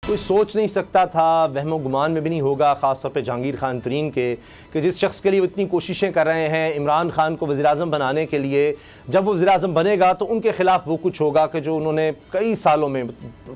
कोई सोच नहीं सकता था, वहमो गुमान में भी नहीं होगा, ख़ासतौर पे जहांगीर खान तरीन के, कि जिस शख्स के लिए वो इतनी कोशिशें कर रहे हैं इमरान खान को वज़ीर-ए-आज़म बनाने के लिए, जब वो वज़ीर-ए-आज़म बनेगा तो उनके ख़िलाफ़ वो कुछ होगा कि जो उन्होंने कई सालों में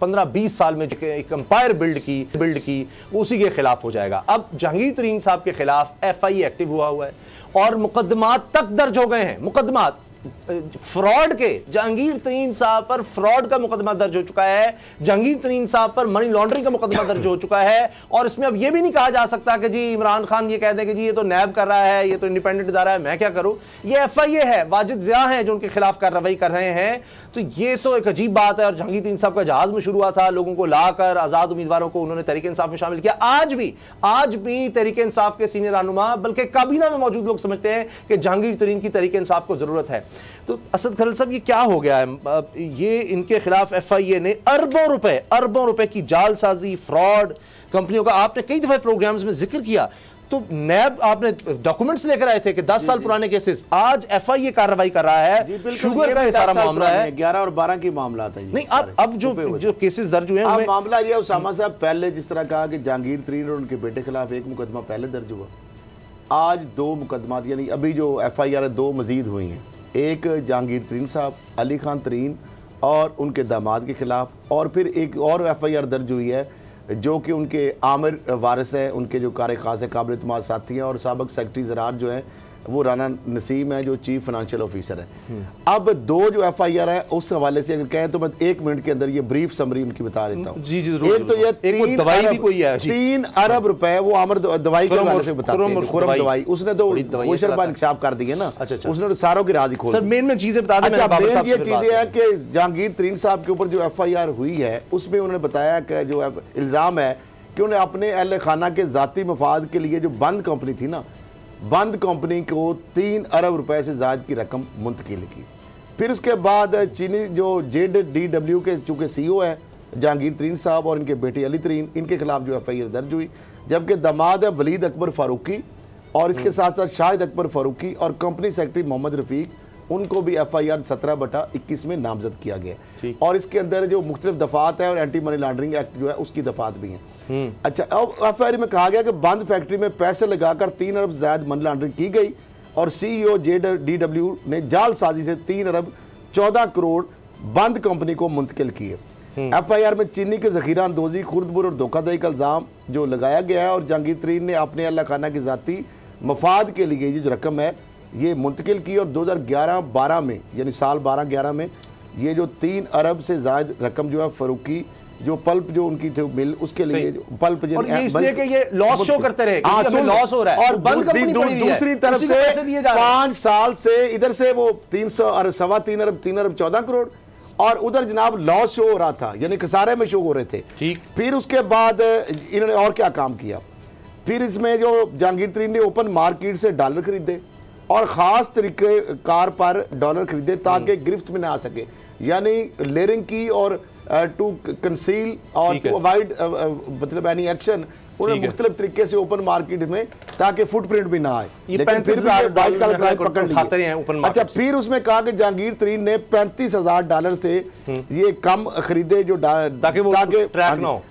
15-20 साल में एक एम्पायर बिल्ड की वो उसी के ख़िलाफ़ हो जाएगा। अब जहांगीर तरीन साहब के ख़िलाफ़ FIA एक्टिव हुआ है और मुकदमात तक दर्ज हो गए हैं। मुकदमात फ्रॉड के, जहांगीर तरीन साहब पर फ्रॉड का मुकदमा दर्ज हो चुका है, जहांगीर तरीन साहब पर मनी लॉन्ड्रिंग का मुकदमा दर्ज हो चुका है। और इसमें अब यह भी नहीं कहा जा सकता कि जी इमरान खान ये कह दे कि जी ये तो नैब कर रहा है, ये तो इंडिपेंडेंट इदारा है, मैं क्या करूं। ये FIA है, वाजिद ज़िया है जो उनके खिलाफ कार्रवाई कर रहे हैं। तो ये तो एक अजीब बात है। और जहांगीर तरीन साहब का जहाज में शुरू हुआ था, लोगों को लाकर आज़ाद उम्मीदवारों को उन्होंने तहरीक इंसाफ में शामिल किया। आज भी तहरीक इंसाफ के सीनियर रहनुमा बल्कि काबीना में मौजूद लोग समझते हैं कि जहांगीर तरीन की तहरीक इंसाफ को जरूरत है। तो असद खलील साहब ये क्या हो गया है? ये इनके खिलाफ FIA ने अरबों रुपए की जालसाजी, फ्रॉड कंपनियों का आपने कई दफा प्रोग्राम्स में जिक्र किया। तो नैब आपने डॉक्यूमेंट्स लेकर आए थे कि 10 साल पुराने केसेस, आज FIA कार्रवाई कर रहा है। शुगर का सारा मामला है, 11 और 12 की मामला था। नहीं, अब जो केसेस दर्ज हुए हैं, मामला ये उसामा साहब पहले जिस तरह कहा कि जहांगीर तरीन और उनके बेटे खिलाफ एक मुकदमा पहले दर्ज हुआ, आज 2 मुकदमा, यानी अभी जो FIR 2 मजीद हुई हैं। एक जहांगीर तरीन साहब, अली खान तरीन और उनके दामाद के खिलाफ, और फिर एक और FIR दर्ज हुई है जो कि उनके आमिर वारिस हैं, उनके जो कार खास है, काबिल इत्मीनान साथी हैं, और साबिक सेक्रेटरी ज़राअत जो हैं वो राना नसीम है जो चीफ फाइनेंशियल ऑफिसर है। अब 2 जो FIR है उस हवाले से अगर कहें तो मैं 1 मिनट के अंदर ये ब्रीफ समरी उनकी बता देता हूँ। जी जरूर। एक तो ये 3 अरब रुपए वो आमिर दवाई के हवाले से बताते हैं, खुरम दवाई, उसने तो कोशरबा इंकशाफ कर दी है ना, उसने तो सारों की राज खोल। सर मेन चीजें बता दें। ये चीजें हैं कि जहांगीर तरीन साहब के ऊपर जो FIR हुई है उसमें उन्होंने बताया कि जो इल्ज़ाम है कि उन्हें अपने अहल खाना के ज़ाती मफाद के लिए जो बंद कंपनी थी ना, बंद कंपनी को 3 अरब रुपए से ज़ायद की रकम मुंतकिल की। फिर उसके बाद चीनी जो JDW के चूँकि CEO है जहांगीर तरीन साहब और इनके बेटे अली तरीन, इनके खिलाफ जो FIR दर्ज हुई, जबकि दामाद है वलीद अकबर फारूकी और इसके साथ साथ शाहिद अकबर फारूकी और कंपनी सेक्रेटरी मोहम्मद रफ़ीक, उनको भी FIR 17/21 में नामजद किया गया। और इसके अंदर जो मुख्तलिफ दफात है और एंटी मनी लॉन्ड्रिंग एक्ट जो है उसकी दफात भी हैं। अच्छा, अब FIR में कहा गया कि बंद फैक्ट्री में पैसे लगाकर 3 अरब ज़ायद मनी लॉन्ड्रिंग की गई और CEO JDW ने जालसाजी से 3 अरब 14 करोड़ बंद कंपनी को मुंतकिल किए। FIR में चीनी के ज़ख़ीरा अंदोज़ी, खुर्दबुर और धोखाधड़ी का इल्ज़ाम जो लगाया गया है और जहांगीर तरीन ने अपने अल्लाह खाना की ज़ाती मफाद के लिए ये जो रकम है ये मुंतकिल की। और 2011-12 में, यानी साल 12-11 में ये जो 3 अरब से ज़ायद रकम जो है फारूकी जो पल्प जो उनकी थी मिल, उसके लिए पल्प और ये इसलिए कि ये लॉस शो करते रहे, लॉस हो रहा है। और दूसरी तरफ से 5 साल से इधर से वो 3 अरब 14 करोड़ और उधर जनाब लॉस शो हो रहा था, यानी खसारे में शो हो रहे थे। ठीक। फिर उसके बाद इन्होंने और क्या काम किया, फिर इसमें जो जहांगीर तरीन ने ओपन मार्केट से डॉलर खरीदे और ख़ास तरीके कार पर डॉलर खरीदे ताकि गिरफ्त में ना आ सके, यानी लेयरिंग की और टू कंसील और टू अवॉइड मतलब एनी एक्शन, उन्हें मुख्तलिफ तरीके से ओपन मार्केट में ताकि फुटप्रिंट भी ना आए। लेकिन फिर भी वाइट कलर क्राइम पकड़ लिए। अच्छा, फिर उसमें कहा कि जहांगीर तरीन ने $35,000 से ये कम खरीदे जो ताकि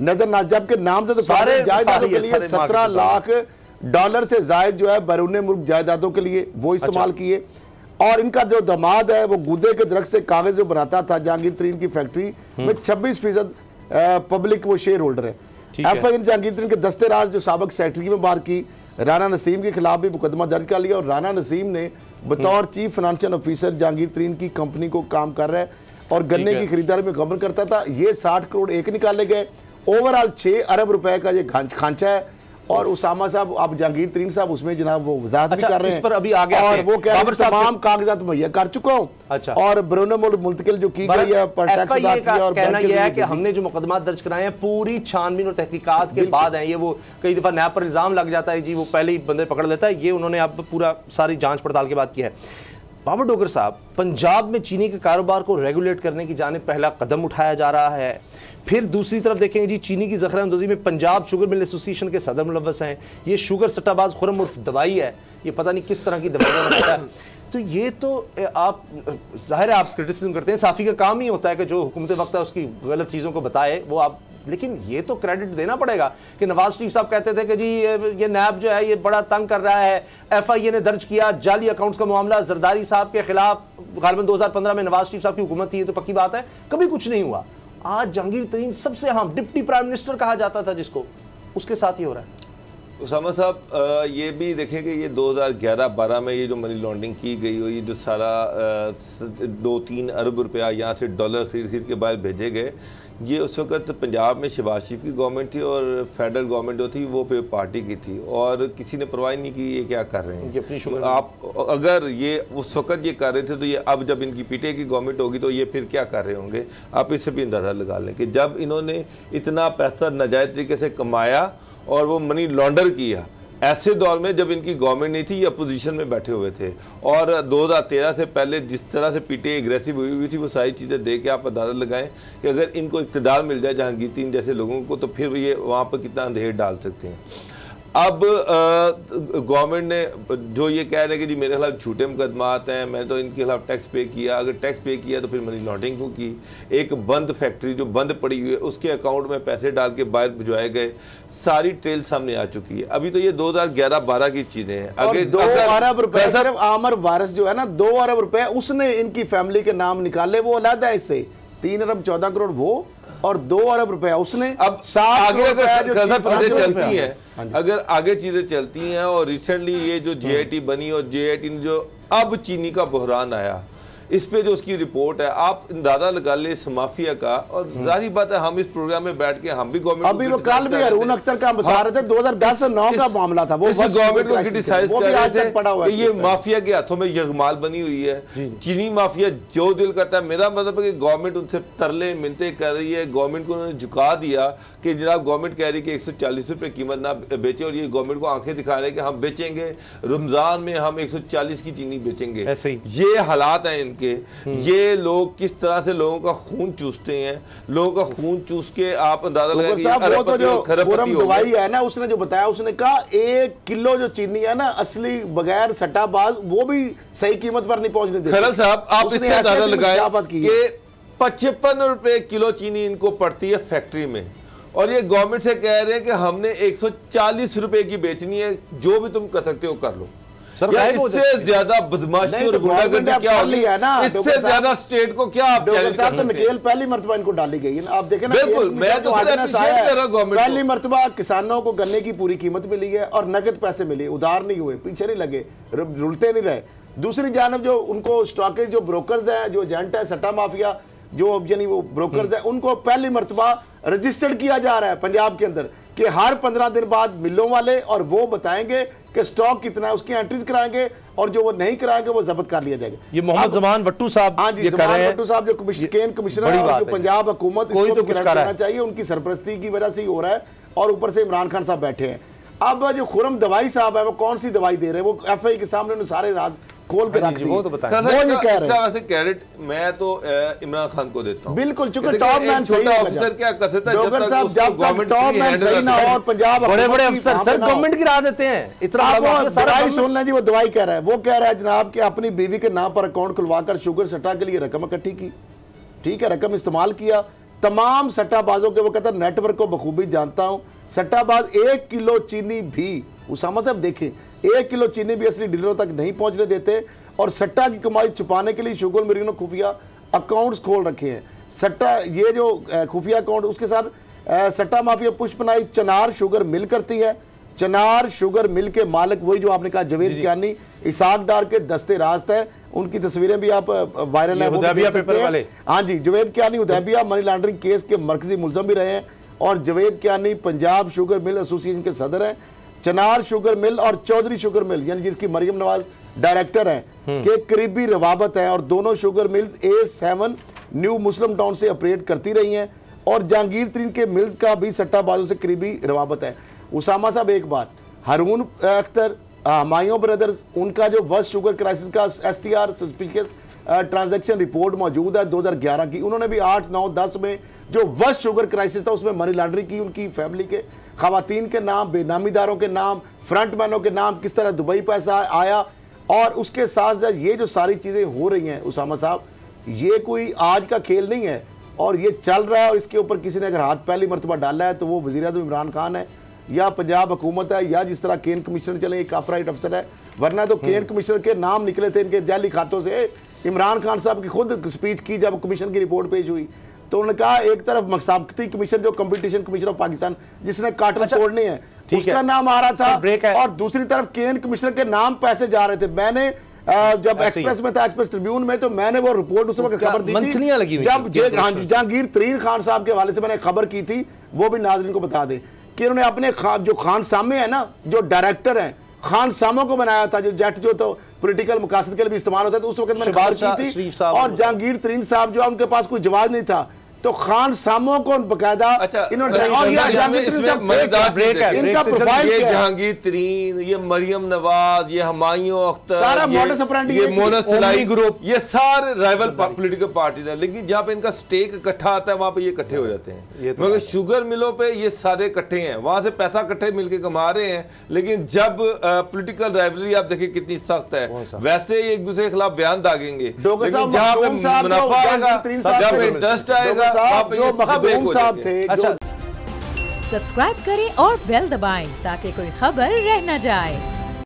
नजर ना, जबकि नामजद जायदादों के लिए $17 लाख से जायद जो है बैरून मुल्क जायदादों के लिए वो इस्तेमाल किए। और इनका जो दामाद है वो गुदे के दरख्त से कागज जो बनाता था जहांगीर तरीन की फैक्ट्री में 26% पब्लिक वो शेयर होल्डर है। FIR जहांगीर तरीन के दस्ते राज जो साबिक सेक्रेटरी में बात की, राना नसीम के खिलाफ भी मुकदमा दर्ज कर लिया और राना नसीम ने बतौर चीफ फाइनेंशियल ऑफिसर जहांगीर तरीन की कंपनी को काम कर रहा है और गन्ने की खरीदारी में गबन करता था। ये 60 करोड़ एक निकाले गए, ओवरऑल 6 अरब रुपए का ये खांचा है। और उसामा साहब, आप जहांगीर तरीन साहब उसमें जनाब वो वजाहत भी कर रहे हैं, इस पर अभी आगे और वो कह रहे हैं तमाम कागजात मुहैया कर चुका हूं। अच्छा। और बैरून मुल्क मुंतकिल जो की गई है पर टैक्स अदा किया और कहना यह है कि हमने जो मुकदमा दर्ज कराए हैं पूरी छानबीन और तहकीकात के बाद हैं। ये वो कई दफा नैब पर इल्जाम लग जाता है जी वो पहले ही बंदे पकड़ लेता है, ये उन्होंने अब पूरा सारी जांच पड़ताल के बाद किया है। बाबर डोगर साहब, पंजाब में चीनी के कारोबार को रेगुलेट करने की जानिब पहला कदम उठाया जा रहा है। फिर दूसरी तरफ देखेंगे जी चीनी की ज़ख़ीरा अंदोज़ी में पंजाब शुगर मिल एसोसिएशन के सदर मुलव्वस हैं। ये शुगर सट्टाबाज खुरम उर्फ दवाई है, ये पता नहीं किस तरह की दवाई बनाता है। तो ये तो आप ज़ाहिर है आप क्रिटिसिज्म करते हैं, साफ़ी का काम ही होता है कि जो हुकूमत वक्त है उसकी गलत चीज़ों को बताए, वो आप लेकिन ये तो क्रेडिट देना पड़ेगा कि नवाज शरीफ साहब कहते थे कि जी ये नैब जो है ये बड़ा तंग कर रहा है, FIA ने दर्ज किया जाली अकाउंट्स का मामला जरदारी साहब के खिलाफ, गालिबन 2015 में नवाज शरीफ साहब की हुकूमत थी, ये तो पक्की बात है, कभी कुछ नहीं हुआ। आज जहांगीर तरीन सबसे अहम डिप्टी प्राइम मिनिस्टर कहा जाता था जिसको, उसके साथ ही हो रहा है। उसामा साहब ये भी देखें कि ये 2011-12 में ये जो मनी लॉन्ड्रिंग की गई हो, ये जो सारा 2-3 अरब रुपया यहाँ से डॉलर खरीद के बाहर भेजे गए, ये उस वक्त पंजाब में शहबाज शरीफ की गवर्नमेंट थी और फेडरल गवर्नमेंट जो थी वो पे पार्टी की थी, और किसी ने परवाह नहीं की ये क्या कर रहे हैं। आप अगर ये उस वक्त ये कर रहे थे तो ये अब जब इनकी PTI की गवर्नमेंट होगी तो ये फिर क्या कर रहे होंगे। आप इससे भी अंदाज़ा लगा लें कि जब इन्होंने इतना पैसा नाजायज़ तरीके से कमाया और वो मनी लॉन्डर किया, ऐसे दौर में जब इनकी गवर्नमेंट नहीं थी, ये अपोजिशन में बैठे हुए थे, और 2013 से पहले जिस तरह से PTI एग्रेसिव हुई थी वो सारी चीज़ें देख के आप अंदाज़ा लगाएं कि अगर इनको इक़्तिदार मिल जाए जहांगीर तरीन जैसे लोगों को, तो फिर ये वहाँ पर कितना अंधेर डाल सकते हैं। अब गवर्नमेंट ने जो ये कह रहे हैं कि जी मेरे खिलाफ झूठे मुकदमात हैं, मैं तो इनके खिलाफ टैक्स पे किया, अगर टैक्स पे किया तो फिर मनी लॉन्ड्रिंग क्यों की। एक बंद फैक्ट्री जो बंद पड़ी हुई है उसके अकाउंट में पैसे डाल के बाहर भिजवाए गए, सारी ट्रेल सामने आ चुकी है। अभी तो ये 2011-12 की चीजें हैं। अगर 2 अरब रुपए सिर्फ आमर वारिस जो है ना, 2 अरब रुपए उसने इनकी फैमिली के नाम निकाले, वो अलग है इससे। 3 अरब 14 करोड़ वो, और 2 अरब रुपया उसने। अब आगे अगर चीजें चलती हैं, अगर आगे चीजें चलती हैं, और रिसेंटली ये जो JIT बनी और JIT ने जो अब चीनी का बहरान आया, इस पे जो उसकी रिपोर्ट है, आप अंदाजा लगा ले इस माफिया का। और जारी बात है हम इस प्रोग्राम में बैठ के हम भी गवर्नमेंट, अभी वो कल भी अरुण अख्तर का बता रहे थे, 2010-9 का मामला था, वो गवर्नमेंट को क्रिटिसाइज कर रहे थे कि ये है। माफिया के हाथों में यरगमाल बनी हुई है, चीनी माफिया जो दिल करता है। मेरा मतलब है कि गवर्नमेंट उनसे तरले मिन्नतें कर रही है, गवर्नमेंट को उन्होंने झुका दिया कि जनाब गवर्नमेंट कह रही है कि 140 रुपये कीमत ना बेचे, और ये गवर्नमेंट को आंखें दिखा रहे हैं कि हम बेचेंगे, रमजान में हम 140 की चीनी बेचेंगे। ये हालात हैं इनके। ये लोग किस तरह से लोगों का खून चूसते हैं, लोगों का खून चूस के आप अंदाजा लगाइए। वो तो जो खुरम दवाई है ना, उसने जो बताया, उसने कहा 1 किलो जो चीनी है ना असली बगैर सट्टाबाज, वो भी सही कीमत पर नहीं पहुंचने देते। खरल साहब आप इससे अंदाजा लगाएं कि 55 रुपए किलो चीनी इनको पड़ती है फैक्ट्री में, और ये गवर्नमेंट से कह रहे हैं कि हमने 140 रुपए की बेचनी है, जो भी तुम कर सकते हो कर लो। इससे ज्यादा बदमाशी और गुंडागर्दी क्या होगी ना, इससे ज्यादा स्टेट को क्या आप तो नकेल पहली मरतबा इनको डाली गई है। आप देखें ना, बिल्कुल मैं तो पहली मरतबा किसानों को गन्ने की पूरी कीमत मिली है और नकद पैसे मिले, उधार नहीं हुए, पीछे नहीं लगे, रुलते नहीं रहे। दूसरी जानब जो उनको स्टॉकेज जो ब्रोकर्स हैं, जो एजेंट है, सट्टा माफिया जो यानी वो ब्रोकर्स है, उनको पहली मरतबा रजिस्टर्ड किया जा रहा है पंजाब के अंदर कि हर 15 दिन बाद मिलों वाले और वो बताएंगे कि स्टॉक कितना है, उसकी एंट्रीज कराएंगे, और जो वो नहीं कराएंगे वो जब्त कर लिया जाएगा। ये मोहम्मद जमान भट्टू साहब, हाँ जी, जमान भट्टू साहब जो कमिश्नर है, जो पंजाब हुकूमत, इसको तो कुछ करना चाहिए, उनकी सरपरस्ती की वजह से ही हो रहा है, और ऊपर से इमरान खान साहब बैठे हैं। अब जो खुरम दवाई साहब है, वो कौन सी दवाई दे रहे हैं, वो FIA के सामने उन्होंने सारे राज खोल के रख दी। वो तो बताएं। वो ये कह रहे हैं वैसे क्रेडिट मैं तो इमरान खान को देता हूं। बिल्कुल, चूंकि टॉप मैन सही है, अफसर क्या कर सकता है जब तक टॉप मैन सही ना हो, और पंजाब बड़े-बड़े अफसर सर गवर्नमेंट गिरा देते हैं। इतना दवाई सुन लें जी, वो दवाई कह रहा है, वो कह रहा है जनाब कि अपनी बीवी के नाम पर अकाउंट खुलवाकर शुगर सट्टा के लिए रकम इकट्ठी की, ठीक है, रकम इस्तेमाल किया, तमाम सट्टाबाजों के, वो कहता है नेटवर्क को बखूबी जानता हूं, सट्टाबाज 1 किलो चीनी भी, उसामा साहब देखें, 1 किलो चीनी भी असली डीलरों तक नहीं पहुंचने देते, और सट्टा की कमाई छुपाने के लिए शुगर मिल ने खुफिया अकाउंट्स खोल रखे हैं। सट्टा ये जो खुफिया अकाउंट, उसके साथ सट्टा माफिया पुष्पनाई चनार शुगर मिल करती है। चनार शुगर मिल के मालिक वही जो आपने कहा जवेद कियानी, इसाक डार के दस्ते रास्त है, उनकी तस्वीरें भी आप वायरल है। हाँ जी, Javed Kiyani Hudaibiya money laundering case के मरकजी मुलजम भी रहे हैं, और Javed Kiyani Punjab sugar mill association के सदर हैं। चनार शुगर मिल और चौधरी शुगर मिल, यानी जिसकी मरियम नवाज डायरेक्टर हैं, के करीबी रवाबत है, और दोनों शुगर मिल्स A7 न्यू मुस्लिम टाउन से ऑपरेट करती रही हैं, और जहांगीर तरीन के मिल्स का भी सट्टाबाजों से करीबी रवाबत है। उसामा साहब एक बात, हरून अख्तर, हमायूं ब्रदर्स, उनका जो वर्स्ट शुगर क्राइसिस का STR सस्पिशियस ट्रांजैक्शन रिपोर्ट मौजूद है 2011 की, उन्होंने भी 8, 9, 10 में जो वर्स्ट शुगर क्राइसिस था उसमें मनी लॉन्ड्रिंग की, उनकी फैमिली के खवातीन के नाम, बेनामीदारों के नाम, फ्रंटमैनों के नाम, किस तरह दुबई पैसा आया, और उसके साथ साथ ये जो सारी चीज़ें हो रही हैं उसामा साहब, ये कोई आज का खेल नहीं है। और ये चल रहा है, और इसके ऊपर किसी ने अगर हाथ पहली मरतबा डाला है तो वो वज़ीर-ए-आज़म इमरान खान है या पंजाब हुकूमत है, या जिस तरह केन कमिश्नर चले एक ऑफराइट अफसर है। वरना तो केन कमिश्नर के नाम निकले थे इनके जाली खातों से। इमरान खान साहब की खुद स्पीच की जब कमीशन की रिपोर्ट पेश हुई तो उन्होंने कहा एक तरफ मसाबकती कमीशन जो कंपटीशन कमीशन ऑफ पाकिस्तान जिसने कार्टन तोड़ने हैं उसका नाम आ रहा था, और दूसरी तरफ केन कमिश्नर के नाम पैसे जा रहे थे। मैंने जब एक्सप्रेस में था, एक्सप्रेस ट्रिब्यून में, तो मैंने वो रिपोर्ट उस वक्त खबर दी थी जब जहांगीर तरीन खान साहब के हवाले से मैंने खबर की थी, वो भी नाज़रीन को बता दें कि उन्होंने अपने जो खान सामे है ना, जो डायरेक्टर हैं खान सामों को बनाया था, जो जेट जो तो पॉलिटिकल मकासद के लिए भी इस्तेमाल होता है, तो उस वक्त मैंने खबर की थी। और जहांगीर तरीन साहब जो उनके पास कोई जवाब नहीं था, तो खान सामों को बकायदा इन्होंने इनका प्रोफाइल ये जहांगीर तरीन, ये मरियम नवाज, ये हुमायूं अख्तर, सारा मॉडस ऑपरेंडी, ये मोनस सलाई ग्रुप, ये सारे राइवल पॉलिटिकल पार्टीज हैं। लेकिन जहाँ पे इनका स्टेक इकट्ठा आता है वहां पे ये इकट्ठे हो जाते हैं। मगर शुगर मिलों पे ये सारे इकट्ठे हैं, वहां से पैसा इकट्ठे मिलकर कमा रहे हैं। लेकिन जब पॉलिटिकल राइवलरी आप देखिए कितनी सख्त है, वैसे ये एक दूसरे के खिलाफ बयान दागेंगे, लेकिन जहाँ पे मुनाफा आएगा, जहाँ पे इंटरेस्ट आएगा, जो मखदूम साहब थे। अच्छा, सब्सक्राइब करें और बेल दबाएं ताकि कोई खबर रह न जाए।